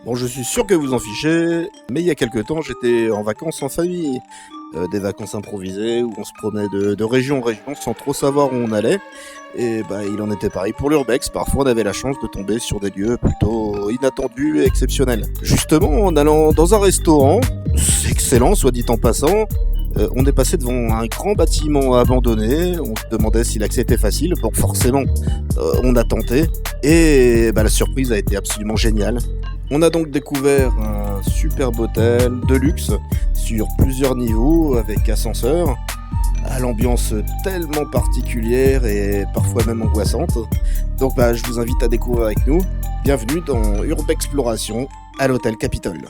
Bon, je suis sûr que vous en fichez, mais il y a quelques temps, j'étais en vacances en famille. Des vacances improvisées où on se promenait de région en région sans trop savoir où on allait. Et bah, il en était pareil pour l'Urbex. Parfois, on avait la chance de tomber sur des lieux plutôt inattendus et exceptionnels. Justement, en allant dans un restaurant, c'est excellent, soit dit en passant, on est passé devant un grand bâtiment abandonné. On se demandait si l'accès était facile. Bon, forcément, on a tenté. Et bah, la surprise a été absolument géniale. On a donc découvert un superbe hôtel de luxe sur plusieurs niveaux avec ascenseur, à l'ambiance tellement particulière et parfois même angoissante. Donc bah, je vous invite à découvrir avec nous. Bienvenue dans Urbexploration à l'hôtel Capitole.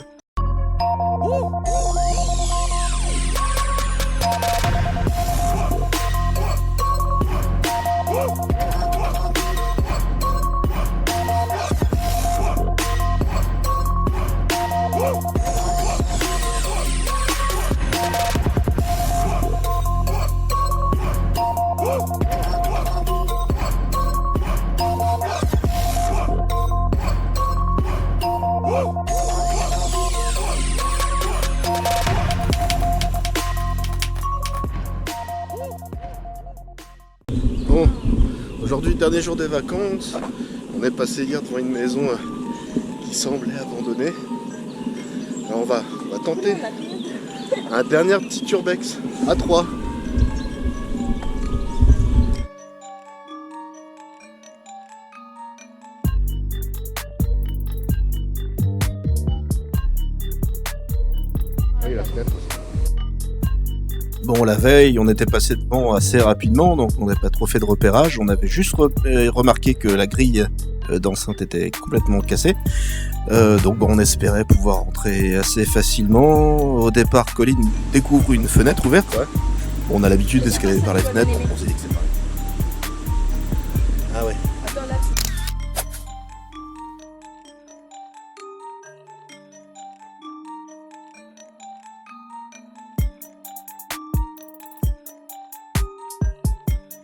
Bon, aujourd'hui, dernier jour des vacances, on est passé hier devant une maison qui semblait abandonnée. Alors on va tenter un dernier petit urbex à 3. Ah, la fenêtre aussi. Bon, la veille, on était passé devant assez rapidement, donc on n'avait pas trop fait de repérage. On avait juste remarqué que la grille d'enceinte était complètement cassée. Donc bon, on espérait pouvoir rentrer assez facilement. Au départ, Colline découvre une fenêtre ouverte. Ouais. Bon, on a l'habitude d'escalader par les fenêtres, donc on s'est dit que c'est pareil. Ah ouais.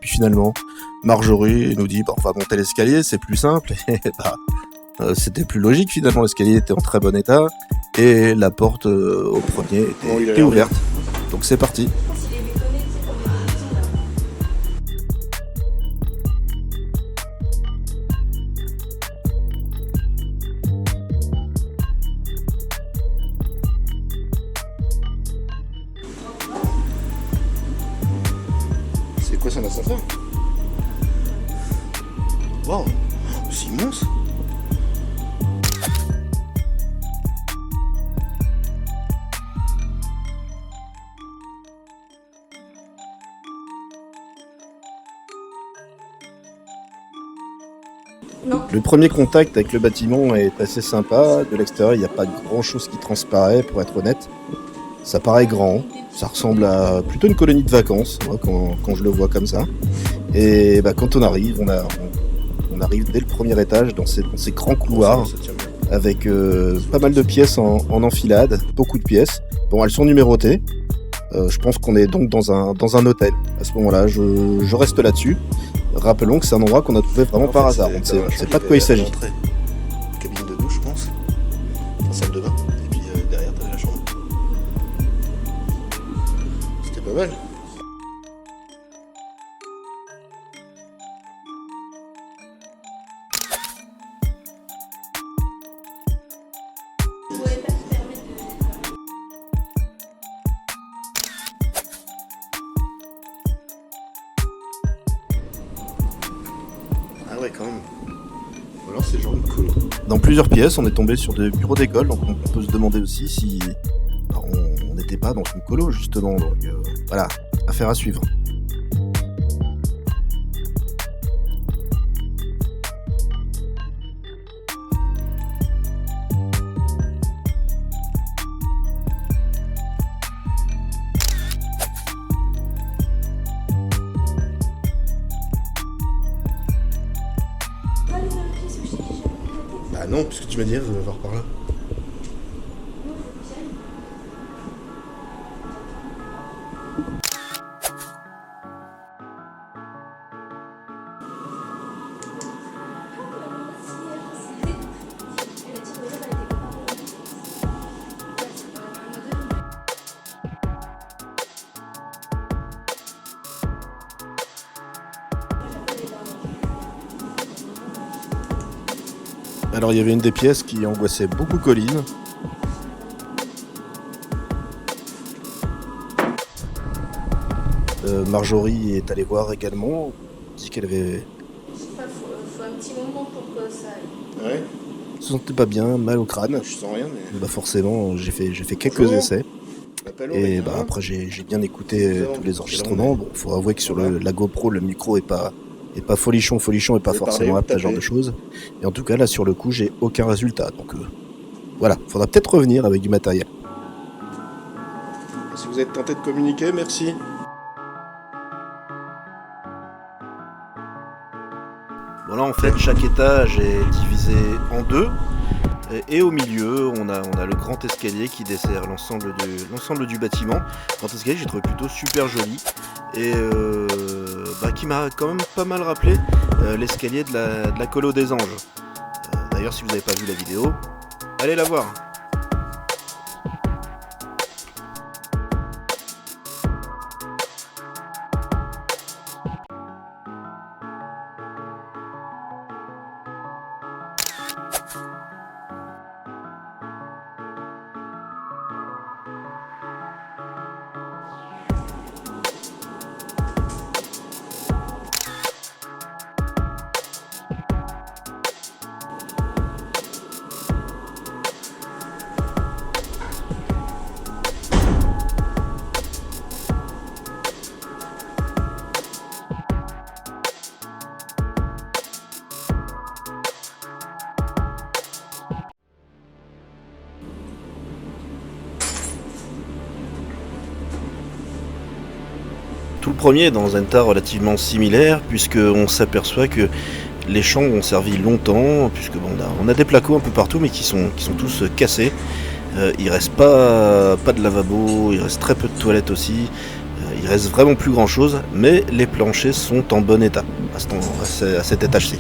Puis finalement, Marjorie nous dit on va monter l'escalier, c'est plus simple. Et bah, c'était plus logique finalement, l'escalier était en très bon état et la porte au premier était ouverte. Donc c'est parti. C'est quoi, c'est un ascenseur? Wow, c'est immense. Non. Le premier contact avec le bâtiment est assez sympa. De l'extérieur, il n'y a pas grand chose qui transparaît, pour être honnête. Ça paraît grand, ça ressemble à plutôt une colonie de vacances, moi, quand je le vois comme ça. Et bah, quand on arrive, on arrive dès le premier étage dans ces grands couloirs avec pas mal de pièces en enfilade, beaucoup de pièces. Bon, elles sont numérotées. Je pense qu'on est donc dans un hôtel. À ce moment-là, je reste là-dessus. Rappelons que c'est un endroit qu'on a trouvé vraiment par hasard. On ne sait pas de quoi il s'agit. Cabine de douche, je pense. Enfin, salle de bain. Et puis derrière, t'avais la chambre. C'était pas mal. Ah ouais, quand même. Ou alors c'est genre une colo. Dans plusieurs pièces, on est tombé sur des bureaux d'école, donc on peut se demander aussi si on n'était pas dans une colo justement. Donc voilà, affaire à suivre. Bah non, puisque tu m'as dit, on va voir par là. Alors il y avait une des pièces qui angoissait beaucoup Colline. Marjorie est allée voir également, dit qu'elle avait... Je sais pas, faut un petit moment pour que ça aille. Ouais, se sentait pas bien, mal au crâne. je sens rien, mais. Bah forcément, j'ai fait quelques Bonjour. essais. L'appel au Et rien. bah après j'ai bien écouté Nous avons tous les quel enregistrements. on est Bon, faut avouer que sur Voilà. la GoPro, le micro est pas folichon et pas Vous forcément parlez, apte à ce genre tapez. de choses. Et en tout cas là sur le coup, j'ai aucun résultat. Donc voilà, faudra peut-être revenir avec du matériel. Si vous êtes tenté de communiquer, merci. Bon là en fait chaque étage est divisé en deux. Et au milieu, on a le grand escalier qui dessert l'ensemble du bâtiment. Grand escalier que j'ai trouvé plutôt super joli et qui m'a quand même pas mal rappelé l'escalier de la colo des anges. D'ailleurs, si vous n'avez pas vu la vidéo, allez la voir. Tout le premier est dans un état relativement similaire, puisqu'on s'aperçoit que les chambres ont servi longtemps, puisque bon, on a des placos un peu partout, mais qui sont tous cassés. Il reste pas de lavabo, il reste très peu de toilettes aussi. Il reste vraiment plus grand chose, mais les planchers sont en bon état à cet étage-ci.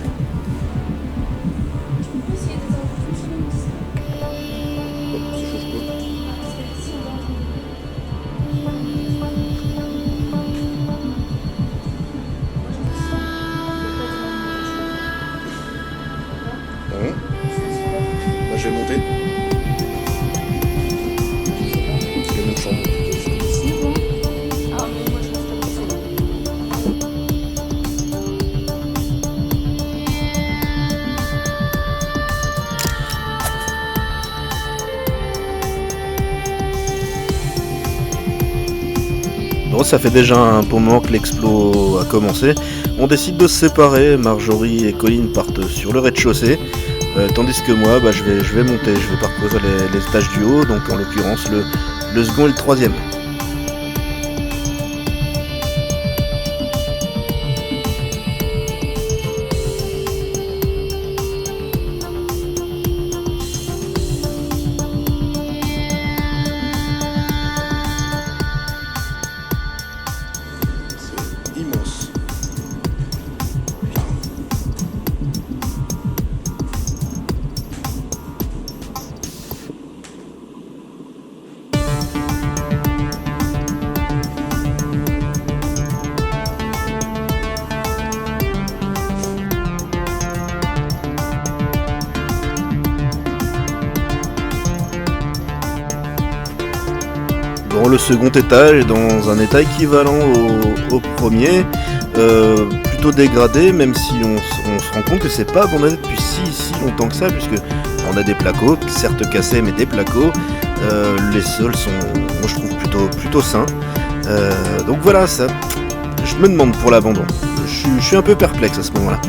Moi, je vais monter. C'est la même chambre. C'est bon. Ah, mais moi je reste comme ça. Bon, ça fait déjà un bon moment que l'explo a commencé. On décide de se séparer. Marjorie et Colline partent sur le rez-de-chaussée. Tandis que moi, je vais monter. Je vais parcourir les étages du haut. Donc en l'occurrence le second et le troisième. C'est immense. Bon, le second étage est dans un état équivalent au premier, plutôt dégradé, même si on se rend compte que c'est pas abandonné depuis si longtemps que ça, puisque on a des placos, certes cassés, mais des placos. Les sols sont, moi je trouve plutôt sains. Donc voilà, ça, je me demande pour l'abandon. Je suis un peu perplexe à ce moment-là.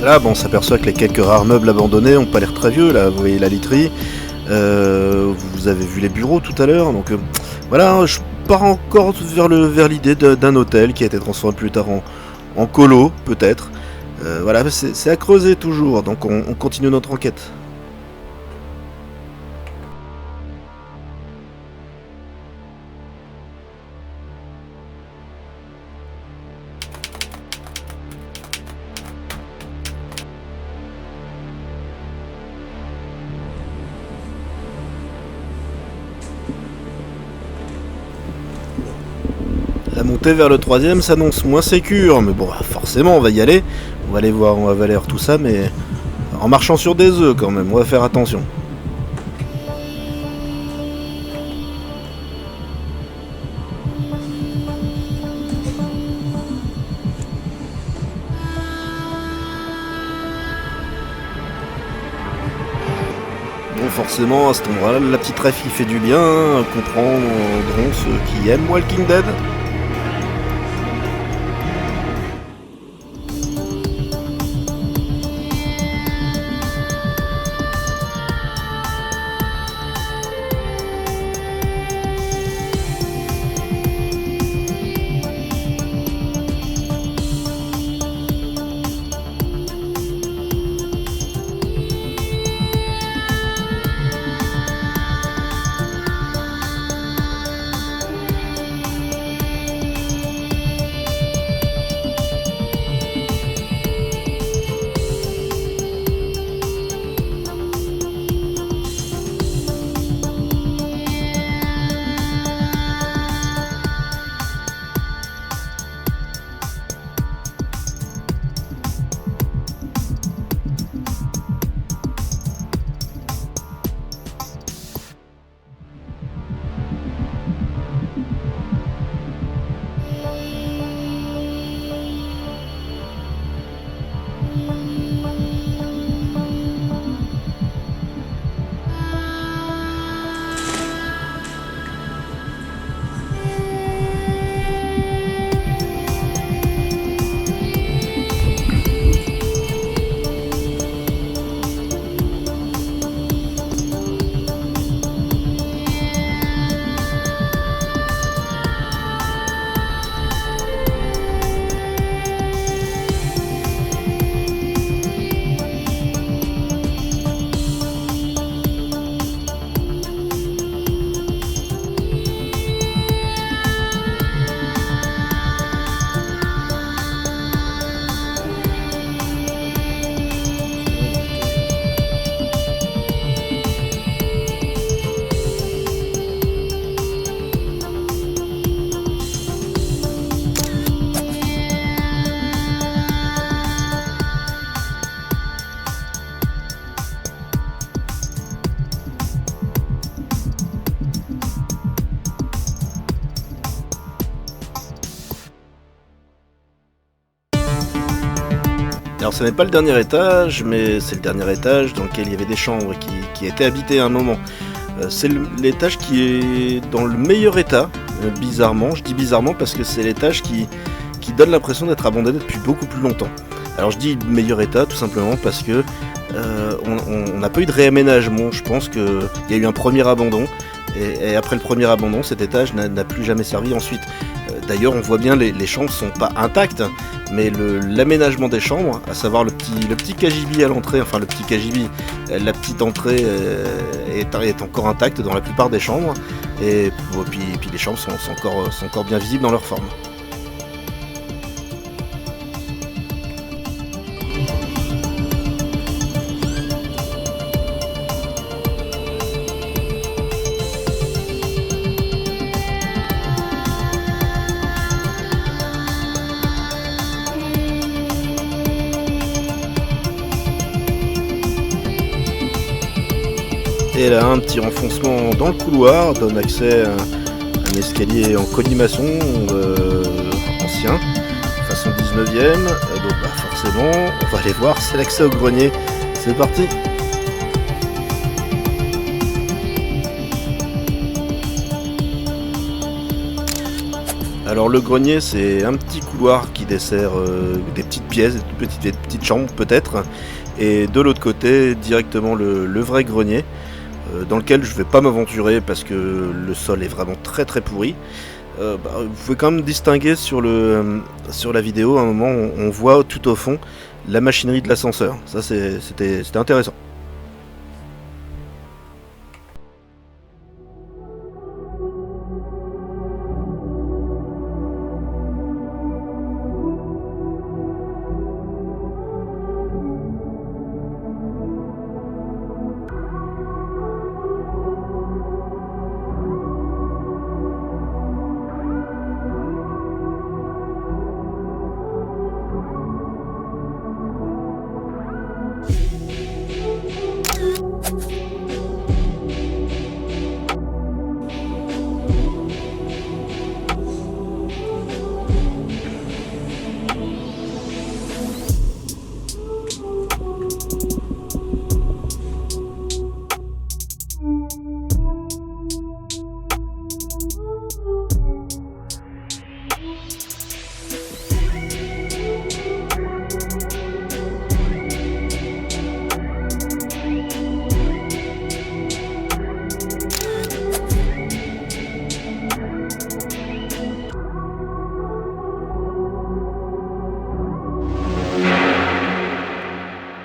Là, bon, on s'aperçoit que les quelques rares meubles abandonnés ont pas l'air très vieux. Là, vous voyez la literie. Vous avez vu les bureaux tout à l'heure. Donc voilà, je pars encore vers l'idée d'un hôtel qui a été transformé plus tard en colo, peut-être. Voilà, c'est à creuser toujours. Donc on continue notre enquête. La montée vers le troisième s'annonce moins sécure, mais bon, forcément, on va y aller. On va aller voir, on va aller voir tout ça, mais en marchant sur des œufs quand même, on va faire attention. Bon, forcément, à cet endroit-là, la petite ref, il fait du bien, comprendront ceux qui aiment Walking Dead. Alors ce n'est pas le dernier étage, mais c'est le dernier étage dans lequel il y avait des chambres qui étaient habitées à un moment. C'est l'étage qui est dans le meilleur état, bizarrement. Je dis bizarrement parce que c'est l'étage qui donne l'impression d'être abandonné depuis beaucoup plus longtemps. Alors je dis meilleur état tout simplement parce que on n'a pas eu de réaménagement. Je pense qu'il y a eu un premier abandon et après le premier abandon, cet étage n'a plus jamais servi ensuite. D'ailleurs, on voit bien les chambres sont pas intactes, mais l'aménagement des chambres, à savoir le petit KGB à l'entrée, enfin le petit KGB, la petite entrée est encore intacte dans la plupart des chambres, et puis les chambres sont encore bien visibles dans leur forme. Et là, un petit renfoncement dans le couloir donne accès à un escalier en colimaçon ancien, façon 19e. Donc forcément, on va aller voir, c'est l'accès au grenier. C'est parti! Alors le grenier, c'est un petit couloir qui dessert des petites pièces, des petites chambres peut-être, et de l'autre côté directement le vrai grenier, dans lequel je vais pas m'aventurer parce que le sol est vraiment très très pourri. Vous pouvez quand même distinguer sur la vidéo, à un moment on voit tout au fond la machinerie de l'ascenseur. Ça c'était intéressant.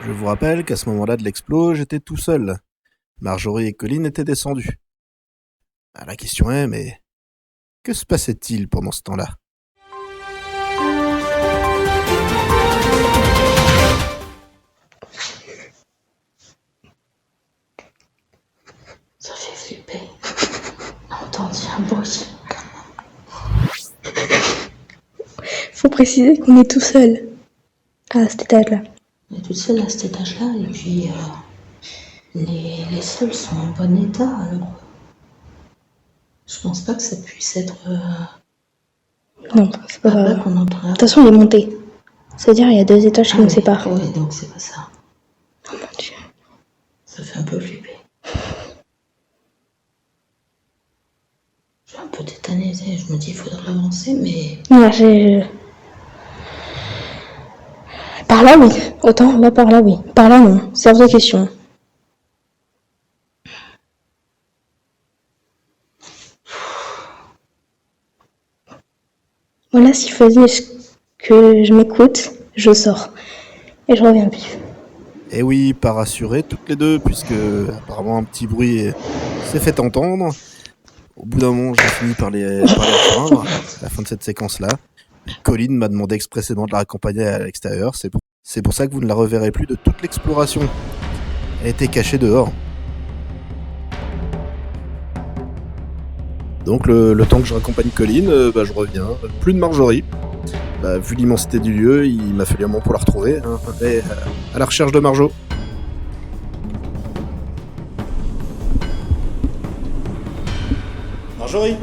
Je vous rappelle qu'à ce moment-là de l'explo, j'étais tout seul. Marjorie et Colline étaient descendues. La question est, mais que se passait-il pendant ce temps-là? Ça fait flipper. Entendu un bruit. Faut préciser qu'on est tout seul à cet étage-là. On est toute seule à cet étage-là et puis les sols sont en bon état. Alors, je pense pas que ça puisse être Non, c'est pas là grave. qu'on De entrait. toute façon, il est monté. C'est-à-dire, il y a 2 étages qui nous oui. séparent. Oui, donc c'est pas ça. Oh mon Dieu. Ça fait un peu flipper. Je suis un peu tétanisée. Je me dis, il faudrait avancer, mais Ouais, Par là, oui. Autant, là, par là, oui. Par là, non. C'est hors de question. Voilà, s'il fallait que je m'écoute, je sors. Et je reviens vif. Et oui, pas rassurés toutes les deux, puisque apparemment un petit bruit s'est fait entendre. Au bout d'un moment, j'ai fini par les rejoindre, à la fin de cette séquence-là. Colline m'a demandé expressément de la raccompagner à l'extérieur, c'est pour ça que vous ne la reverrez plus de toute l'exploration. Elle était cachée dehors. Donc le temps que je raccompagne Colline, je reviens. Plus de Marjorie. Vu l'immensité du lieu, il m'a fallu un moment pour la retrouver. Hein, et, à la recherche de Marjo. Marjorie?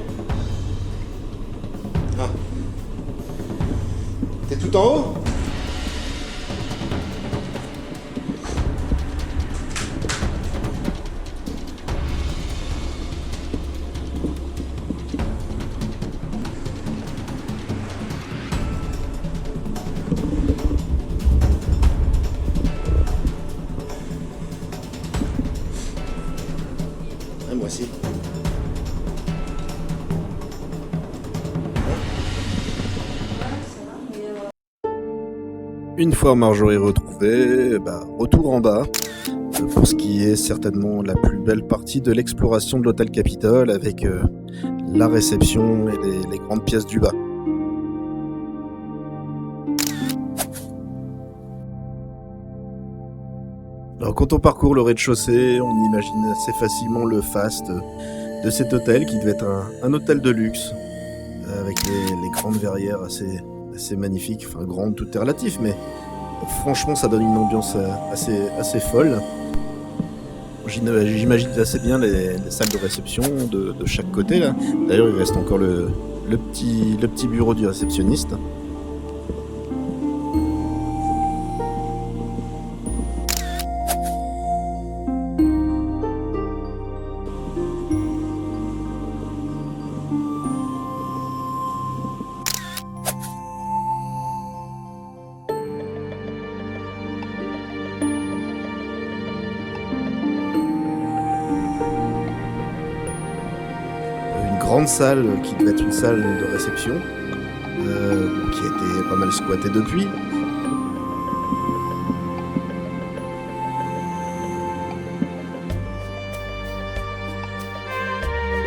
Ah. T'es tout en haut? Ouais, moi aussi. Une fois Marjorie retrouvée, retour en bas, pour ce qui est certainement la plus belle partie de l'exploration de l'hôtel Capitole, avec la réception et les grandes pièces du bas. Alors quand on parcourt le rez-de-chaussée, on imagine assez facilement le faste de cet hôtel qui devait être un hôtel de luxe, avec les grandes verrières assez magnifiques, enfin grandes, tout est relatif, mais franchement ça donne une ambiance assez folle. J'imagine assez bien les salles de réception de chaque côté là. D'ailleurs il reste encore le petit bureau du réceptionniste. grande salle qui devait être une salle de réception, qui a été pas mal squattée depuis.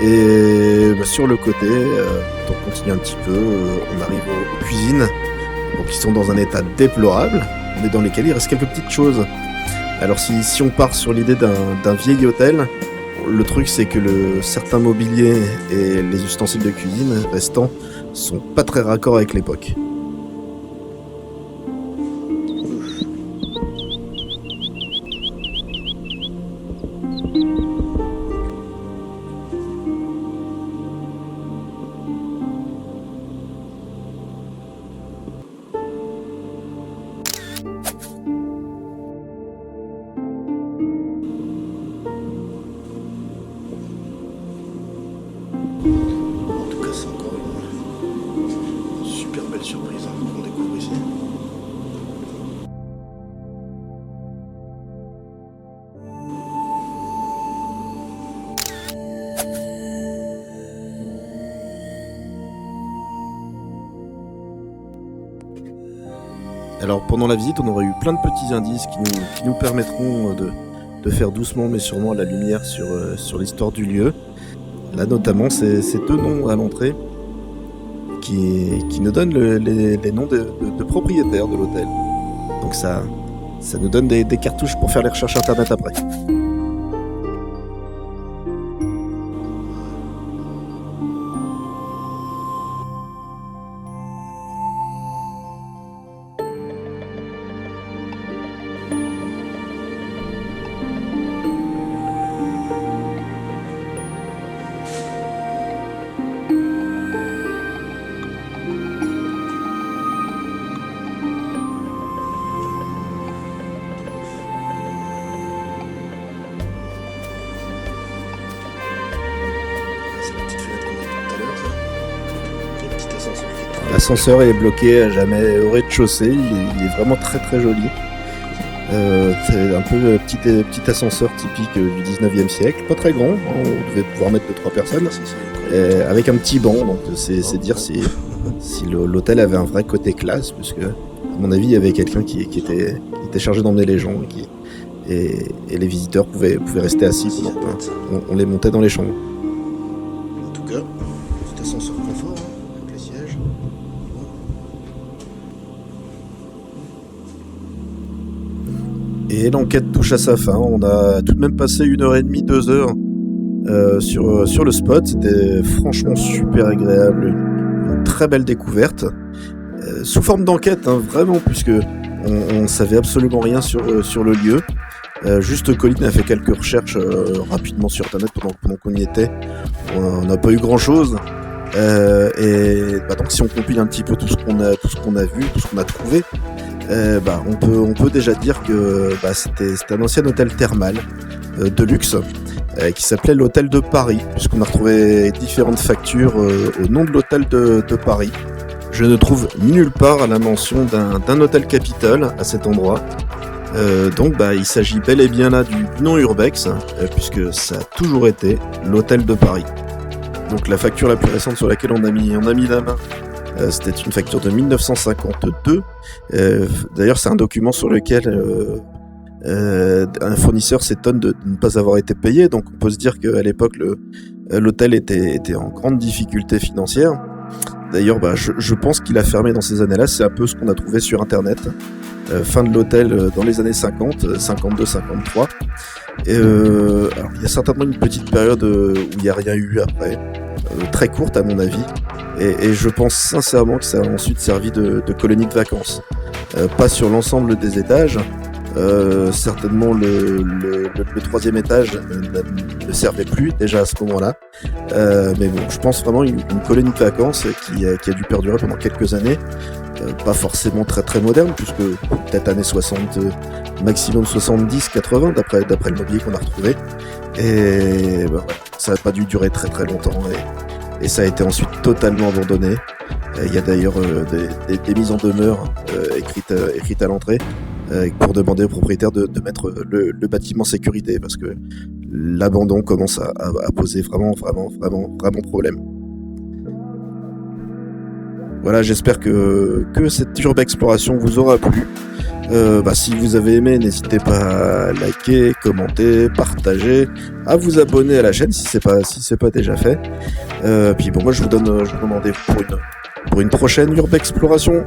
Et sur le côté, on continue un petit peu, on arrive aux cuisines, donc qui sont dans un état déplorable, mais dans lesquels il reste quelques petites choses. Alors si on part sur l'idée d'un vieil hôtel, le truc c'est que certains mobiliers et les ustensiles de cuisine restants sont pas très raccords avec l'époque. En tout cas, c'est encore une super belle surprise qu'on découvre ici. Alors pendant la visite, on aurait eu plein de petits indices qui nous permettront de faire doucement mais sûrement la lumière sur l'histoire du lieu. Là notamment, c'est ces deux noms à l'entrée qui nous donnent les noms de propriétaires de l'hôtel. Donc ça nous donne des cartouches pour faire les recherches internet après. C'est la petite fenêtre qu'on a vue tout à l'heure, ça. Et le petit ascenseur qui est très L'ascenseur est bloqué à jamais au rez-de-chaussée, il est vraiment très très joli. C'est un peu le petit ascenseur typique du 19e siècle, pas très grand, hein, on devait pouvoir mettre 2-3 personnes, l'ascenseur est incroyable. avec un petit banc, donc c'est dire si l'hôtel avait un vrai côté classe, puisque à mon avis il y avait quelqu'un qui était chargé d'emmener les gens et les visiteurs pouvaient rester assis pendant on les montait dans les chambres. En tout cas, petit ascenseur confort, hein, avec les sièges. Et l'enquête touche à sa fin. On a tout de même passé 1h30, 2 heures sur le spot. C'était franchement super agréable, une très belle découverte. Sous forme d'enquête, hein, vraiment, puisque on savait absolument rien sur le lieu. Juste Colin a fait quelques recherches rapidement sur internet pendant qu'on y était. On n'a pas eu grand chose. Donc si on compile un petit peu tout ce qu'on a vu, tout ce qu'on a trouvé, on peut déjà dire que c'était un ancien hôtel thermal de luxe qui s'appelait l'hôtel de Paris, puisqu'on a retrouvé différentes factures au nom de l'hôtel de Paris. Je ne trouve nulle part la mention d'un hôtel Capitole à cet endroit. Donc il s'agit bel et bien là du nom Urbex, puisque ça a toujours été l'hôtel de Paris. Donc la facture la plus récente sur laquelle on a mis la main, c'était une facture de 1952. D'ailleurs, c'est un document sur lequel un fournisseur s'étonne de ne pas avoir été payé. Donc on peut se dire qu'à l'époque, l'hôtel était en grande difficulté financière. D'ailleurs, je pense qu'il a fermé dans ces années-là. C'est un peu ce qu'on a trouvé sur Internet. Fin de l'hôtel dans les années 50, 52, 53. Alors, il y a certainement une petite période où il n'y a rien eu après, très courte à mon avis. Et je pense sincèrement que ça a ensuite servi de colonie de vacances. Pas sur l'ensemble des étages. Certainement le troisième étage ne servait plus déjà à ce moment-là. Mais bon, je pense vraiment une colonie de vacances qui a dû perdurer pendant quelques années. Pas forcément très très moderne, puisque peut-être années 60, maximum 70-80 d'après le mobilier qu'on a retrouvé. Et voilà, ça n'a pas dû durer très très longtemps et ça a été ensuite totalement abandonné. Il y a d'ailleurs des mises en demeure écrites à l'entrée pour demander aux propriétaires de mettre le bâtiment en sécurité, parce que l'abandon commence à poser vraiment problème. Voilà, j'espère que cette urbe exploration vous aura plu. Si vous avez aimé, n'hésitez pas à liker, commenter, partager, à vous abonner à la chaîne si c'est pas déjà fait. Puis bon, moi je vous donne rendez-vous pour une prochaine urbe exploration.